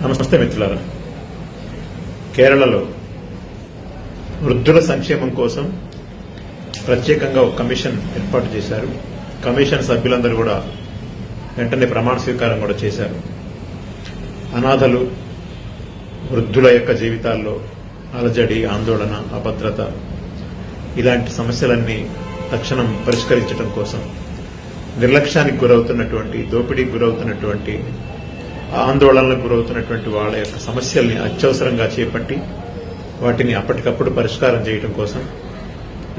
నమస్తే మిత్రులారా. కేరళలో వృద్ధుల సంక్షేమం కోసం ప్రత్యేకంగా ఒక కమిషన్ ఏర్పాటు చేశారు. కమిషన్ సభ్యులందరూ కూడా వెంటనే ప్రమాణ స్వీకారం కూడా చేశారు. అనాథలు, వృద్ధుల యొక్క జీవితాల్లో అలజడి, ఆందోళన, అభద్రత ఇలాంటి సమస్యలన్నీ తక్షణం పరిష్కరించడం కోసం నిర్లక్ష్యానికి గురవుతున్నటువంటి, దోపిడీకి గురవుతున్నటువంటి, ఆందోళనలకు గురవుతున్నటువంటి వాళ్ళ యొక్క సమస్యల్ని అత్యవసరంగా చేపట్టి వాటిని అప్పటికప్పుడు పరిష్కారం చేయడం కోసం,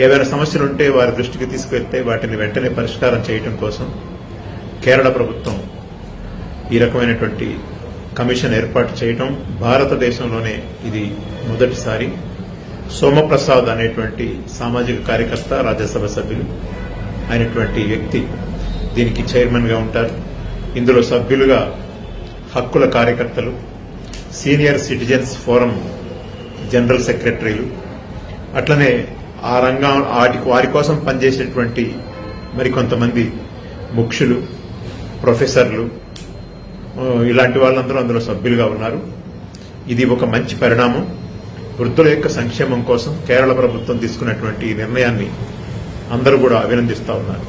ఏవైనా సమస్యలుంటే వారి దృష్టికి తీసుకెళ్తే వాటిని వెంటనే పరిష్కారం చేయడం కోసం కేరళ ప్రభుత్వం ఈ రకమైనటువంటి కమిషన్ ఏర్పాటు చేయడం భారతదేశంలోనే ఇది మొదటిసారి. సోమప్రసాద్ అనేటువంటి సామాజిక కార్యకర్త, రాజ్యసభ సభ్యులు అయినటువంటి వ్యక్తి దీనికి చైర్మన్ గా ఉంటారు. ఇందులో సభ్యులుగా హక్కుల కార్యకర్తలు, సీనియర్ సిటిజన్స్ ఫోరం జనరల్ సెక్రటరీలు, అట్లనే ఆ రంగం వారి కోసం పనిచేసేటువంటి మరికొంతమంది ముఖ్యులు, ప్రొఫెసర్లు, ఇలాంటి వాళ్ళందరూ అందులో సభ్యులుగా ఉన్నారు. ఇది ఒక మంచి పరిణామం. వృద్ధుల యొక్క సంక్షేమం కోసం కేరళ ప్రభుత్వం తీసుకున్నటువంటి ఈ నిర్ణయాన్ని అందరూ కూడా అభినందిస్తా ఉన్నారు.